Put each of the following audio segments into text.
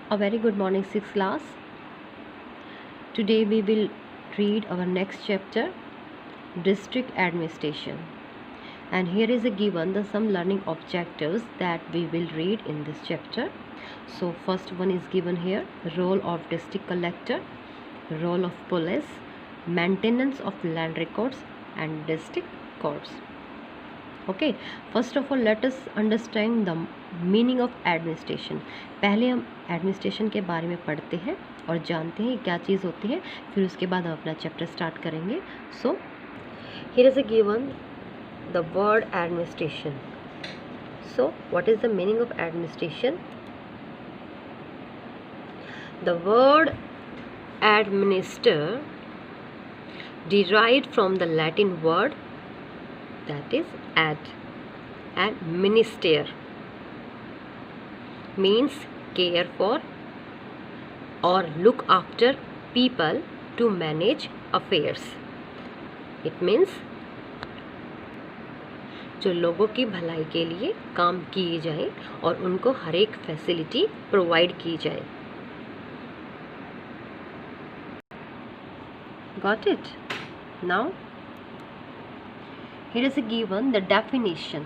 A very good morning, 6th class. Today we will read our next chapter, District Administration. And here is a given some learning objectives that we will read in this chapter. So first one is given here, role of district collector, role of police, maintenance of land records and district courts. Okay, first of all let us understand the meaning of administration. पहले हम administration के बारे में पढ़ते हैं और जानते हैं क्या चीज़ होती है, फिर उसके बाद हम अपना चैप्टर स्टार्ट करेंगे. सो here is a given the word administration. So what is the meaning of administration? The word administer derived from the Latin word that is ad, and minister means care for or look after people to manage affairs. It means जो लोगों की भलाई के लिए काम किए जाए और उनको हर एक फैसिलिटी प्रोवाइड की जाए. Got it? Now here is a given the definition.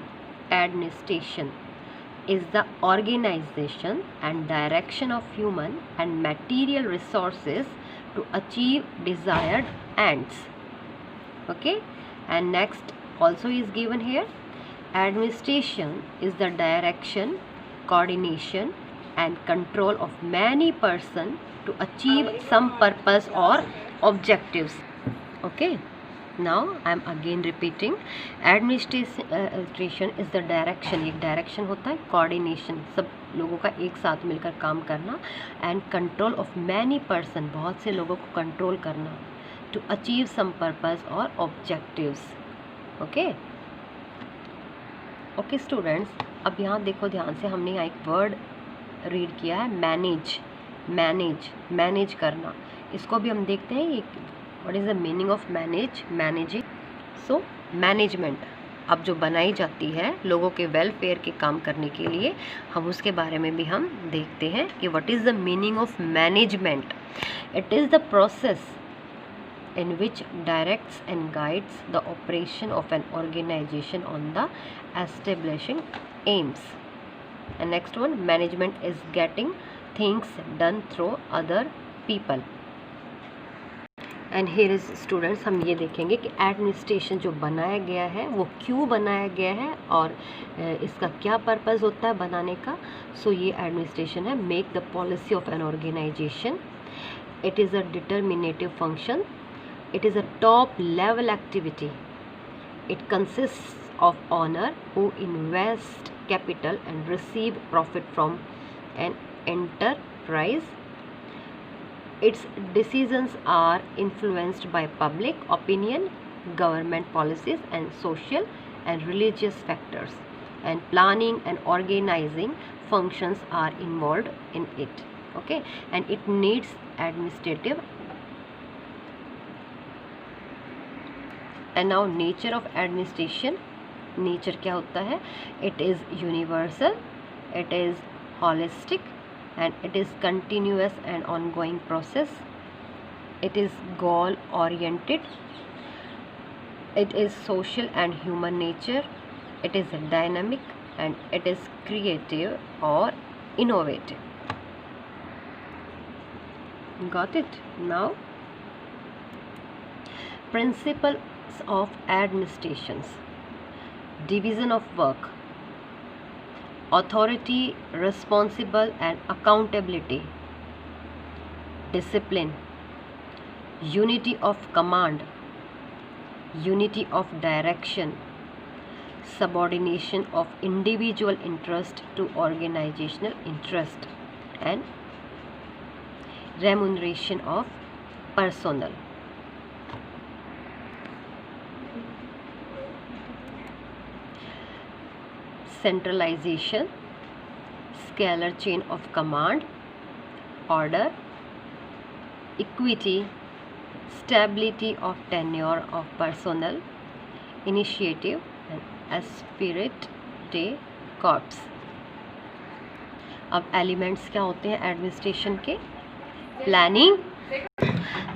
Administration is the organization and direction of human and material resources to achieve desired ends. Okay, and next also is given here, administration is the direction, coordination and control of many persons to achieve some purpose or objectives. Okay, now I am again repeating, administration is the direction, एक direction होता है, coordination सब लोगों का एक साथ मिलकर काम करना, and control of many person बहुत से लोगों को कंट्रोल करना, टू अचीव सम पर्पस और ऑब्जेक्टिव्स. ओके ओके स्टूडेंट्स, अब यहाँ देखो ध्यान से, हमने यहाँ एक वर्ड रीड किया है मैनेज. मैनेज करना, इसको भी हम देखते हैं ये what is the meaning of managing. So management अब जो बनाई जाती है लोगों के वेलफेयर के काम करने के लिए, हम उसके बारे में भी हम देखते हैं कि what is the meaning of management. It is the process in which directs and guides the operation of an organization on the establishing aims. And next one, management is getting things done through other people. And here is students, हम ये देखेंगे कि administration जो बनाया गया है वो क्यों बनाया गया है और इसका क्या पर्पस होता है बनाने का. सो ये एडमिनिस्ट्रेशन है, make the policy of an organisation. It is a determinative function. It is a top level activity. It consists of owner who invest capital and receive profit from an enterprise. Its decisions are influenced by public opinion, government policies and social and religious factors, and planning and organizing functions are involved in it. Okay, and it needs administrative. And now nature of administration. Nature क्या होता है? It is universal, it is holistic and it is continuous and ongoing process. It is goal oriented. It is social and human nature. It is dynamic and it is creative और innovative. Got it? Now principle of administrations. Division of work, authority, responsible and accountability, discipline, unity of command, unity of direction, subordination of individual interest to organizational interest, and remuneration of personnel. Centralization, scalar chain of command, order, equity, stability of tenure of personnel, initiative and esprit de corps. अब elements क्या होते हैं administration के? Planning.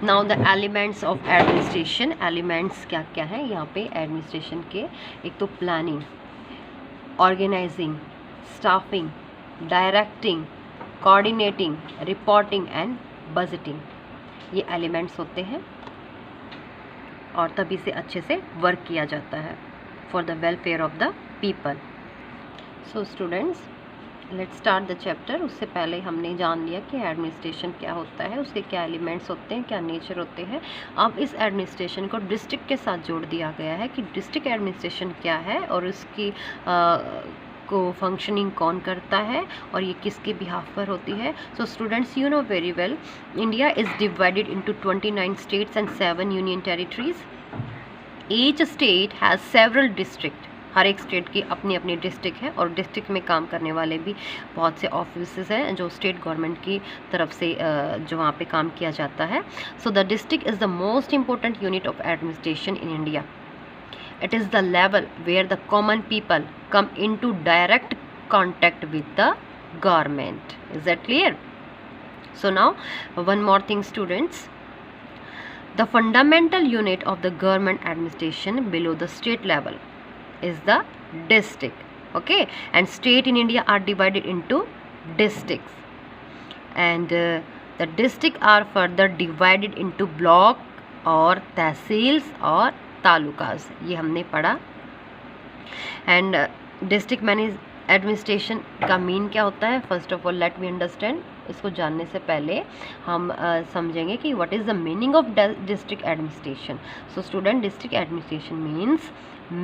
Now the elements of administration, elements क्या क्या है यहाँ पे एडमिनिस्ट्रेशन के? एक तो planning, organising, staffing, directing, coordinating, reporting and budgeting, ये एलिमेंट्स होते हैं और तभी से अच्छे से वर्क किया जाता है for the welfare of the people. So students, let's start the chapter. उससे पहले हमने जान लिया कि एडमिनिस्ट्रेशन क्या होता है, उसके क्या एलिमेंट्स होते हैं, क्या नेचर होते हैं। अब इस एडमिनिस्ट्रेशन को डिस्ट्रिक्ट के साथ जोड़ दिया गया है कि डिस्ट्रिक्ट एडमिनिस्ट्रेशन क्या है और उसकी को फंक्शनिंग कौन करता है और ये किसके बिहाफ पर होती है। So students, you know very well, India is divided into 29 states and 7 union territories. Each state has several district, हर एक स्टेट की अपनी अपनी डिस्ट्रिक्ट है और डिस्ट्रिक्ट में काम करने वाले भी बहुत से ऑफिसेज हैं जो स्टेट गवर्नमेंट की तरफ से जो वहाँ पे काम किया जाता है। सो the district is the most important unit of administration in India. It is the level where the common people come into direct contact with the government. Is that clear? So now one more thing students, the fundamental unit of the government administration below the state level is the district. Okay, and state in India are divided into districts, and the districts are further divided into block or tehsils or talukas, ये हमने पढ़ा। And district manage administration का mean क्या होता है? First of all let me understand, इसको जानने से पहले हम समझेंगे कि what is the meaning of district administration. So student, district administration means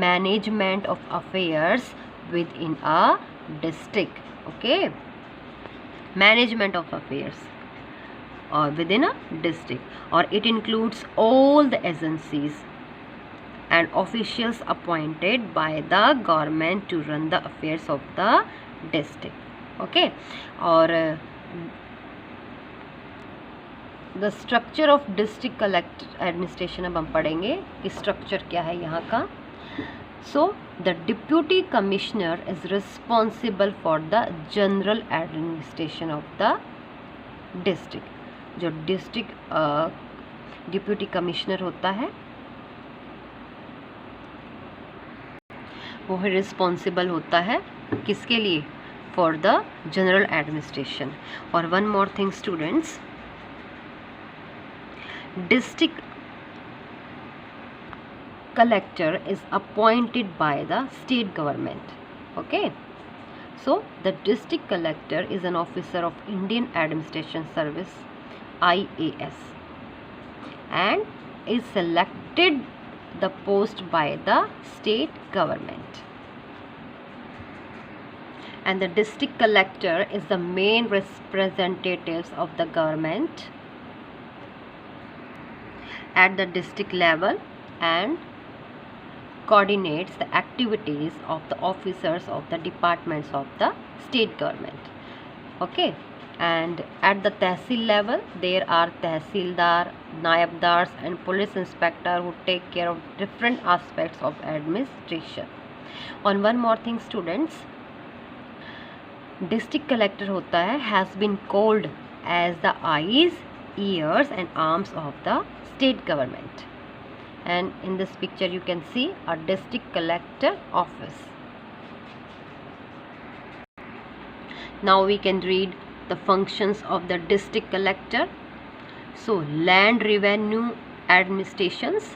management of affairs with in a district. Okay, management of affairs और विद इन अ डिस्ट्रिक्ट, और it includes all the agencies and officials appointed by the government to run the affairs of the district. Okay, और the structure of district collector administration अब हम पढ़ेंगे कि structure क्या है यहाँ का। So the deputy commissioner is responsible for the general administration of the district. जो district deputy commissioner होता है वो है रिस्पॉन्सिबल होता है किसके लिए? For the general administration. और one more thing students, district collector is appointed by the state government. Okay, so the district collector is an officer of Indian administration service IAS and is selected the post by the state government, and the district collector is the main representatives of the government at the district level and coordinates the activities of the officers of the departments of the state government. Okay, and at the tehsil level there are tehsildar, naibdars and police inspector who take care of different aspects of administration. And one more thing students, district collector होता है has been called as the eyes, ears and arms of the state government, and in this picture you can see a district collector office. Now we can read the functions of the district collector. So land revenue administrations,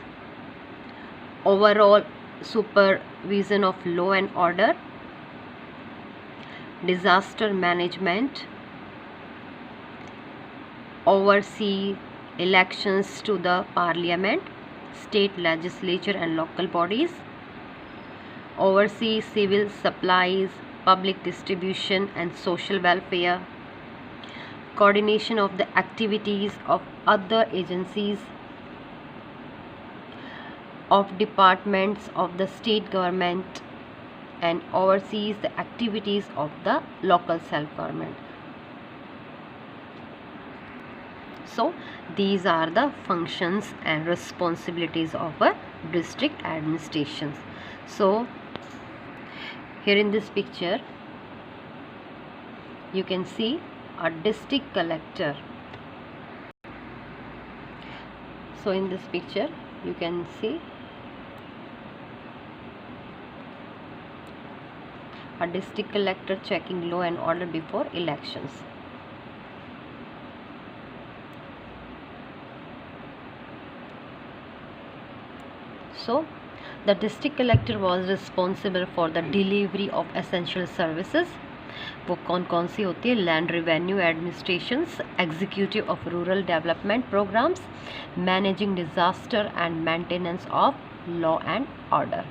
overall supervision of law and order, disaster management, oversee elections to the parliament, state legislature and local bodies, oversee civil supplies, public distribution and social welfare, coordination of the activities of other agencies of departments of the state government, and oversees the activities of the local self-government. So these are the functions and responsibilities of a district administration. So here in this picture you can see a district collector. So in this picture you can see a district collector checking law and order before elections. So the district collector was responsible for the delivery of essential services. वो कौन कौन सी होती है? Land revenue administrations, executive of rural development programmes, managing disaster and maintenance of law and order.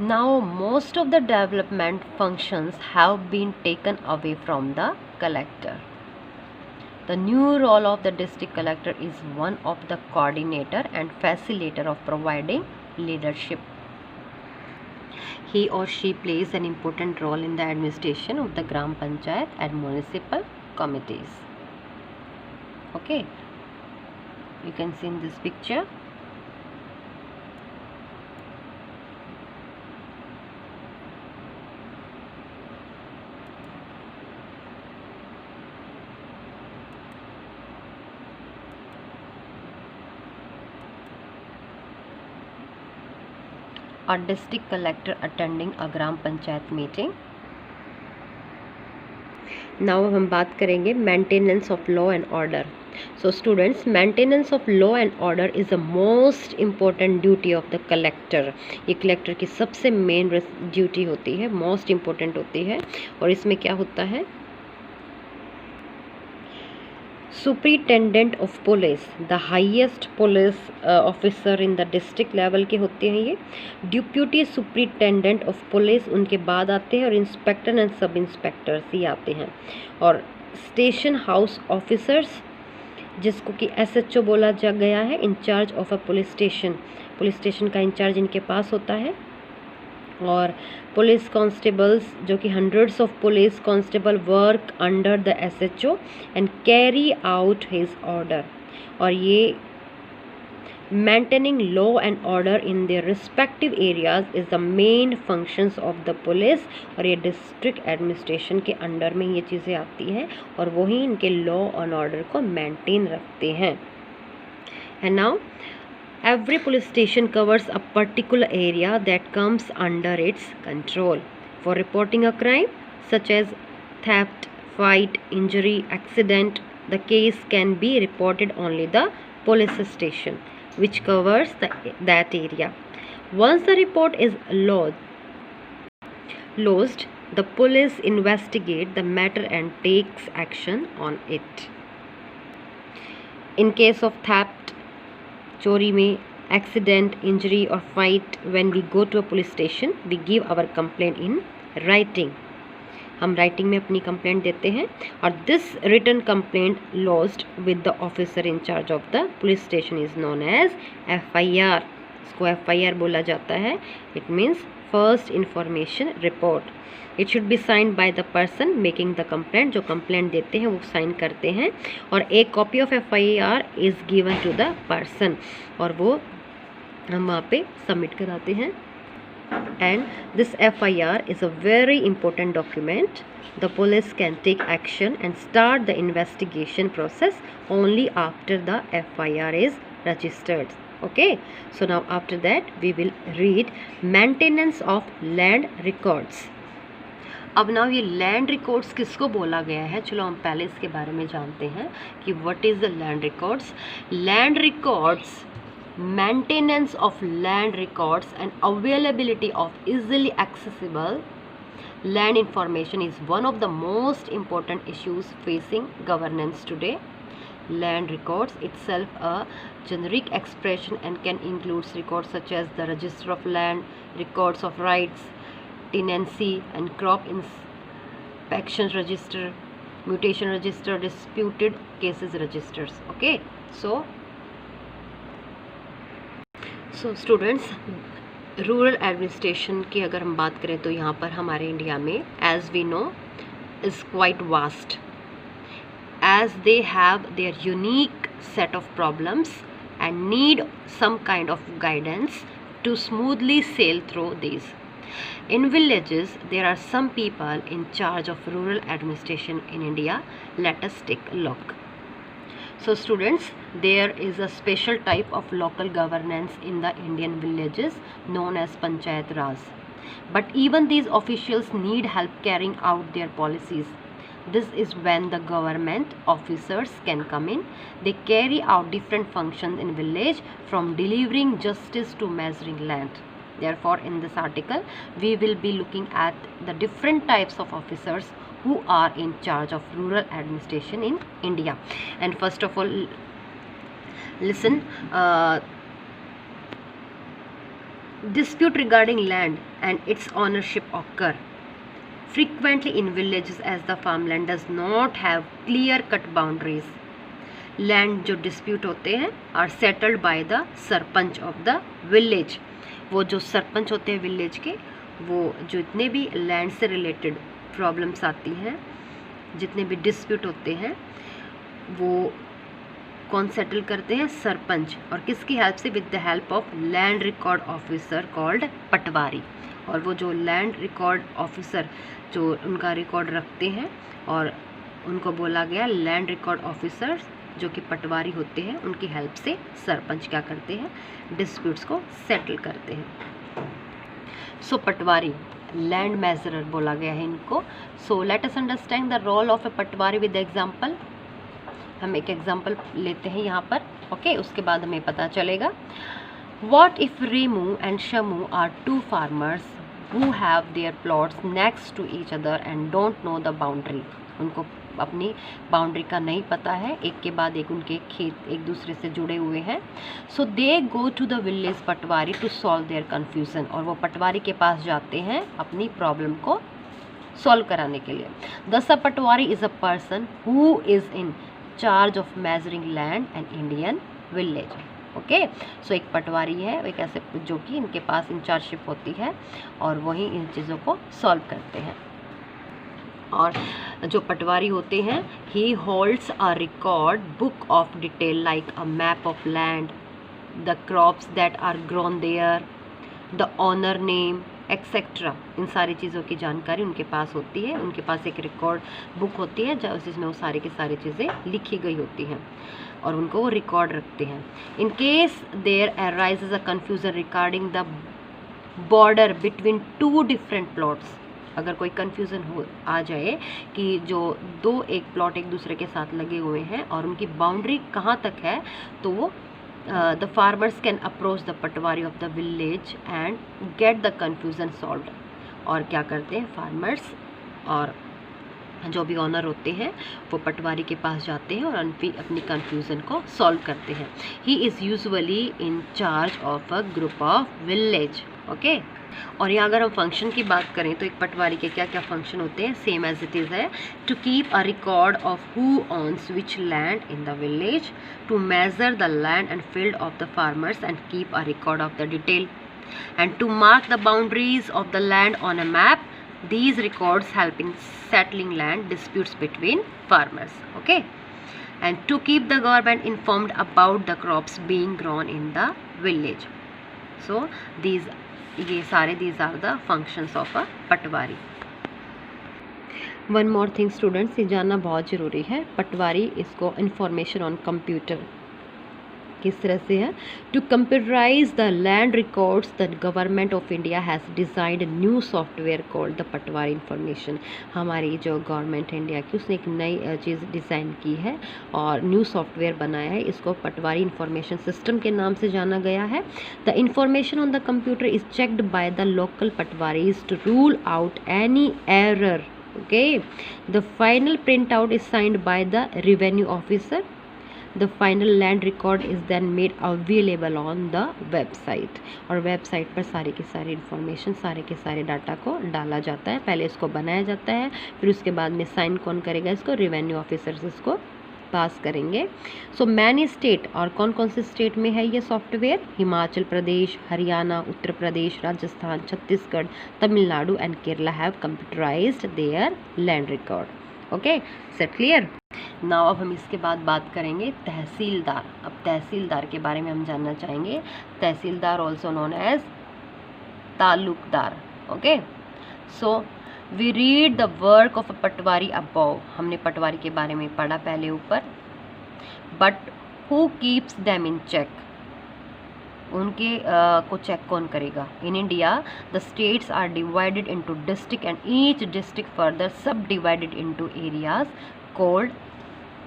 Now most of the development functions have been taken away from the collector. The new role of the district collector is one of the coordinator and facilitator of providing leadership. He or she plays an important role in the administration of the Gram Panchayat and municipal committees. Okay, you can see in this picture. A district collector attending a Gram Panchayat meeting. Now हम बात करेंगे maintenance of law and order. So students, maintenance of law and order is the most important duty of the collector. ये collector की सबसे main duty होती है, most important होती है. और इसमें क्या होता है? Superintendent of police, the highest police officer in the district level के होते हैं ये. डिप्यूटी सुपरिटेंडेंट ऑफ पुलिस उनके बाद आते हैं, और इंस्पेक्टर एंड सब इंस्पेक्टर्स ही आते हैं. और स्टेशन हाउस ऑफिसर्स, जिसको कि एसएचओ बोला जा गया है, in charge of a police station का इंचार्ज इनके पास होता है. और पुलिस कांस्टेबल्स, जो कि hundreds of police constable work under the SHO and carry out his order. और ये maintaining law and order in their respective areas is the main functions of the police. और ये डिस्ट्रिक्ट एडमिनिस्ट्रेशन के under में ये चीज़ें आती हैं, और वही इनके लॉ एंड ऑर्डर को मेंटेन रखते हैं. And now every police station covers a particular area that comes under its control. For reporting a crime such as theft, fight, injury, accident, the case can be reported only the police station which covers that area. Once the report is lodged, the police investigate the matter and takes action on it. In case of theft, चोरी में, accident, injury और fight, when we go to a police station we give our complaint in writing. हम writing में अपनी complaint देते हैं, और this written complaint lodged with the officer in charge of the police station is known as FIR. इसको FIR बोला जाता है. It means first information report. It should be signed by the person making the complaint. जो complaint देते हैं वो sign करते हैं, और एक copy of FIR is given to the person, और वो हम वहाँ पे सबमिट कराते हैं. And this FIR is a very important document. The police can take action and start the investigation process only after the FIR is registered. Okay, so now after that we will read maintenance of land records. अब ना ये land records किसको बोला गया है, चलो हम पहले इसके बारे में जानते हैं कि what is the land records. Land records, maintenance of land records and availability of easily accessible land information is one of the most important issues facing governance today. Land records itself a generic expression and can include records such as the register of land, records of rights, tenancy and crop inspection register, mutation register, disputed cases registers. Okay, so students, rural administration की अगर हम बात करें तो यहाँ पर हमारे India में as we know is quite vast, as they have their unique set of problems and need some kind of guidance to smoothly sail through these. In villages, there are some people in charge of rural administration in India. Let us take a look. So students, there is a special type of local governance in the Indian villages known as Panchayat Raj. But even these officials need help carrying out their policies. This is when the government officers can come in. They carry out different functions in village, from delivering justice to measuring land. Therefore, in this article, we will be looking at the different types of officers who are in charge of rural administration in India. And first of all, listen, dispute regarding land and its ownership occur frequently in villages as the farmland does not have clear cut boundaries. Land जो dispute होते हैं are settled by the sarpanch of the village. वो जो सरपंच होते हैं village के, वो जितने भी लैंड से रिलेटेड प्रॉब्लम्स आती हैं, जितने भी डिस्प्यूट होते हैं, वो कौन सेटल करते हैं? सरपंच। और किसकी हेल्प से? With the help of land record officer called patwari. और वो जो लैंड रिकॉर्ड ऑफिसर जो उनका रिकॉर्ड रखते हैं, और उनको बोला गया लैंड रिकॉर्ड ऑफिसर जो कि पटवारी होते हैं, उनकी हेल्प से सरपंच क्या करते हैं? डिस्प्यूट्स को सेटल करते हैं। सो पटवारी, लैंड मेजरर बोला गया है इनको। So let us understand the role of a patwari with example. हम एक एग्जांपल लेते हैं यहाँ पर, ओके, उसके बाद हमें पता चलेगा। What if Remu and Shamu are two farmers who have their plots next to each other and don't know the boundary? उनको अपनी बाउंड्री का नहीं पता है, एक के बाद एक उनके खेत एक दूसरे से जुड़े हुए हैं। So they go to the village patwari to solve their confusion. और वो पटवारी के पास जाते हैं अपनी प्रॉब्लम को सॉल्व कराने के लिए। Thus a patwari is a person who is in charge of measuring land and Indian village. Okay, so एक पटवारी है, एक ऐसे जो कि इनके पास इंचार्जशिप होती है और वही इन चीज़ों को सॉल्व करते हैं। और जो पटवारी होते हैं, he holds a record book of detail like a map of land, the crops that are grown there, the owner name etcetera. इन सारी चीज़ों की जानकारी उनके पास होती है। उनके पास एक रिकॉर्ड बुक होती है जिसमें वो सारी की सारी चीज़ें लिखी गई होती हैं और उनको वो रिकॉर्ड रखते हैं। In case there arises a confusion regarding the border between two different plots, अगर कोई कन्फ्यूज़न हो आ जाए कि जो दो एक प्लॉट एक दूसरे के साथ लगे हुए हैं और उनकी बाउंड्री कहाँ तक है, तो वो the farmers can approach the Patwari of the village and get the confusion solved। और क्या करते हैं फार्मर्स और जो भी ऑनर होते हैं वो पटवारी के पास जाते हैं और अपनी कन्फ्यूज़न को सॉल्व करते हैं। He is usually in charge of a group of village. Okay, और यहाँ अगर हम फंक्शन की बात करें तो एक पटवारी के क्या क्या फंक्शन होते हैं? सेम एज इट इज़ है। To keep a record of who owns which land in the village, to measure the land and field of the farmers and keep a record of the detail, and to mark the boundaries of the land on a map. These records help in settling land disputes between farmers. Okay, and to keep the government informed about the crops being grown in the village. So these are the functions of a Patwari. One more thing students, ये जानना बहुत ज़रूरी है। पटवारी इसको information on computer किस तरह से है? To computerise the land records the government of India has designed new software called the patwari information. हमारी जो गवर्नमेंट है इंडिया की, उसने एक नई चीज़ डिज़ाइन की है और न्यू सॉफ्टवेयर बनाया है। इसको पटवारी इंफॉर्मेशन सिस्टम के नाम से जाना गया है। The information on the computer is checked by the local patwaris to rule out any error. Okay, the final print out is signed by the revenue officer. The final land record is then made available on the website। और website पर सारी की सारी information, सारे के सारे data को डाला जाता है। पहले इसको बनाया जाता है, फिर उसके बाद में साइन कौन करेगा? इसको रेवेन्यू ऑफिसर्स इसको पास करेंगे। सो मैनी स्टेट, और कौन कौन से स्टेट में है ये software? Himachal Pradesh, Haryana, Uttar Pradesh, Rajasthan, Chhattisgarh, Tamil Nadu and Kerala have computerised there land record. Okay, set clear? Now अब हम इसके बाद बात करेंगे तहसीलदार। अब तहसीलदार के बारे में हम जानना चाहेंगे। Tehsildar also known as talukdar. Okay, so we read the work of a patwari above. हमने पटवारी के बारे में पढ़ा पहले ऊपर। But who keeps them in check, उनके को चेक कौन करेगा? In India the states are divided into district and each district further sub divided into areas called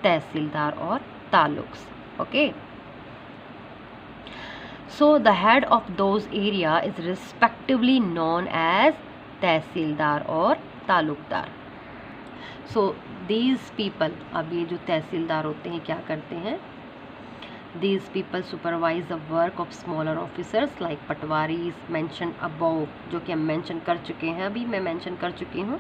tehsildar और taluks. Okay, so the head of those area is respectively known as तहसीलदार और Talukdar. So these people, अब ये जो तहसीलदार होते हैं क्या करते हैं? These people supervise the work of smaller officers like पटवारीज mentioned above, जो कि हम मेंशन कर चुके हैं, अभी मैं मेंशन कर चुकी हूँ।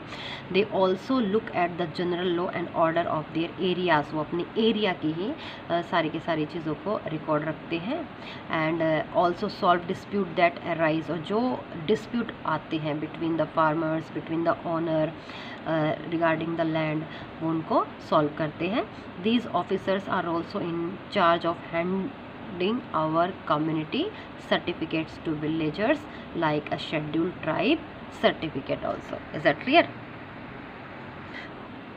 They also look at the general law and order of their areas, वो अपने एरिया की ही सारी की सारी चीज़ों को रिकॉर्ड रखते हैं। And also solve dispute that arise, और जो डिस्प्यूट आते हैं between the farmers, between the owner regarding the land, वो उनको सॉल्व करते हैं। These officers are also in charge of handing our community certificates to villagers like a scheduled tribe certificate also. Is that clear?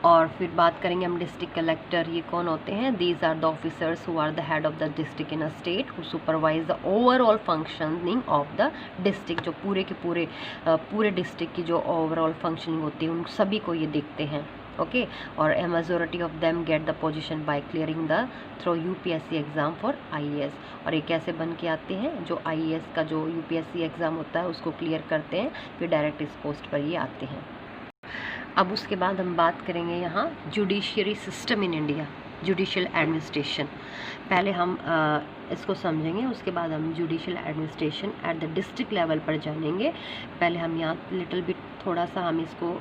और फिर बात करेंगे हम district collector. ये कौन होते हैं? These are the officers who are the head of the district in a state, who supervise the overall functioning of the district. जो पूरे के पूरे डिस्ट्रिक्ट की जो ओवरऑल फंक्शनिंग होती है उन सभी को ये देखते हैं। ओके, और ए majority of them get the position by clearing the through UPSC exam for IAS. और ये कैसे बन के आते हैं? जो आईएएस का जो यूपीएससी एग्ज़ाम होता है उसको क्लियर करते हैं, फिर डायरेक्ट इस पोस्ट पर ये आते हैं। अब उसके बाद हम बात करेंगे यहाँ judiciary system in India, judicial administration. पहले हम इसको समझेंगे, उसके बाद हम judicial administration eight the district level पर जानेंगे। पहले हम यहाँ लिटिल बिट थोड़ा सा हम इसको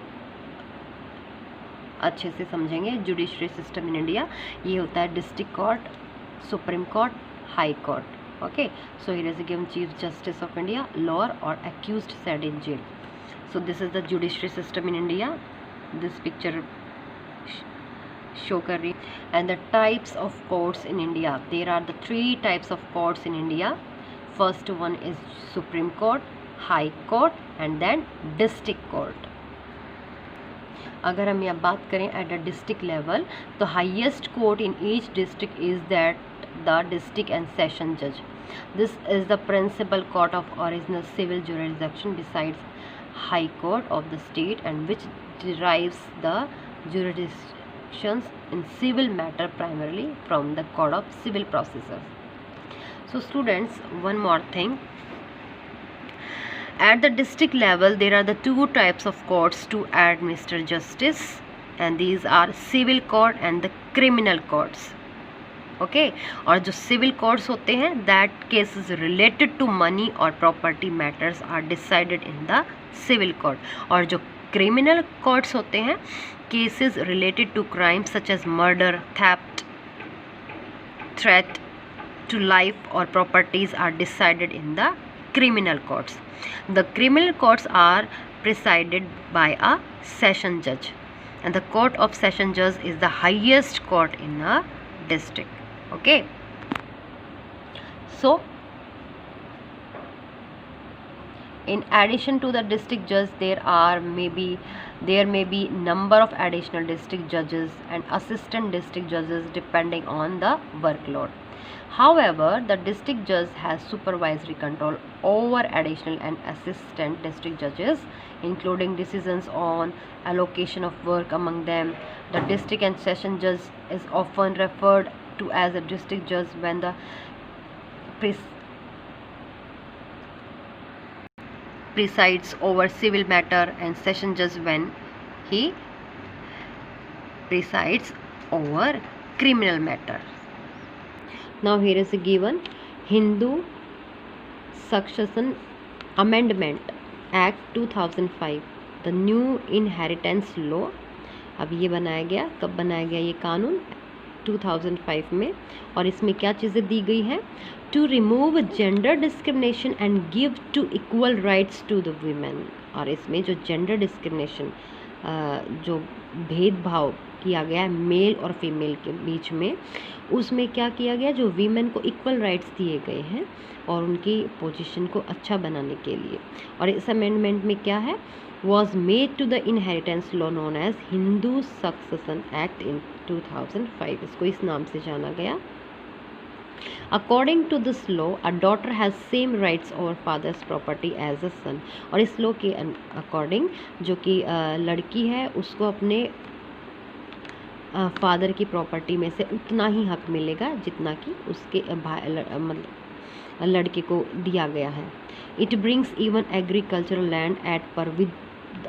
अच्छे से समझेंगे। जुडिशरी सिस्टम इन इंडिया, ये होता है district court, supreme court, high court. Okay, so here is given chief justice of India, lawyer और accused set in jail. So this is the judiciary system in India. This picture show कर रही। And the types of courts in India, there are the 3 types of courts in India. First one is supreme court, high court and then district court. अगर हम यहाँ बात करें eight the district level, तो highest court in each district is that the district and session जज। This is the principal court of original civil jurisdiction besides high court of the state and which derives the jurisdictions in civil matter primarily from the code of civil procedures. So students, one more thing, at the district level there are the 2 types of courts to administer justice, and these are civil court and the criminal courts. Okay, और जो civil courts होते हैं that cases related to money और property matters are decided in the civil court, और जो criminal courts होते हैं cases related to crimes such as murder, theft, threat to life और properties are decided in the criminal courts. The criminal courts are presided by a session judge, and the court of session judge is the highest court in a district. Okay, so in addition to the district judge there may be number of additional district judges and assistant district judges depending on the workload. However, the district judge has supervisory control over additional and assistant district judges, including decisions on allocation of work among them. The district and session judge is often referred to as a district judge when the presides over civil matter, and session judge when he presides over criminal matter. Now here is a given Hindu Succession Amendment Act 2005, the new inheritance law. अब ये बनाया गया, कब बनाया गया ये कानून? 2005 में। और इसमें क्या चीज़ें दी गई हैं? To remove gender discrimination and give to equal rights to the women. और इसमें जो जेंडर डिस्क्रिमिनेशन, जो भेदभाव किया गया है मेल और फीमेल के बीच में, उसमें क्या किया गया, जो वीमेन को इक्वल राइट्स दिए गए हैं और उनकी पोजीशन को अच्छा बनाने के लिए। और इस अमेंडमेंट में क्या है, was made to the inheritance law known as Hindu Succession Act in 2005, इसको इस नाम से जाना गया। According to this law, a daughter has same rights over father's property as a son, और इस लॉ के अकॉर्डिंग जो कि लड़की है उसको अपने फादर की प्रॉपर्टी में से उतना ही हक मिलेगा जितना कि उसके मतलब लड़के को दिया गया है। It brings even agricultural land at पर विद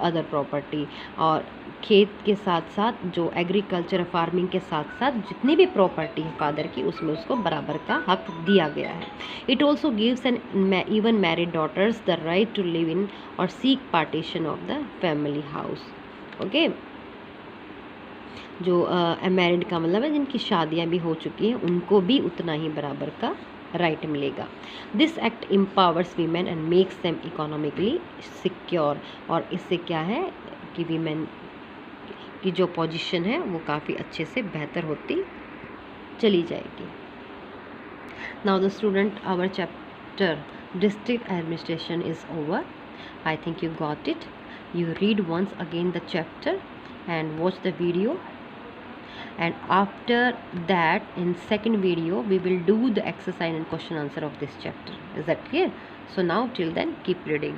अदर प्रॉपर्टी, और खेत के साथ साथ जो एग्रीकल्चर फार्मिंग के साथ साथ जितनी भी प्रॉपर्टी है फादर की उसमें उसको बराबर का हक दिया गया है। It also gives an even married daughters the right to live in और seek partition of the family house. Okay, जो अनमैरिड का मतलब है जिनकी शादियां भी हो चुकी हैं उनको भी उतना ही बराबर का राइट मिलेगा। This act empowers women and makes them economically secure, और इससे क्या है कि वीमेन की जो पोजीशन है वो काफ़ी अच्छे से बेहतर होती चली जाएगी। Now the student, our chapter district administration is over. I think you got it. You read once again the chapter and watch the video, and after that in second video we will do the exercise and question answer of this chapter. Is that clear? So now till then keep reading.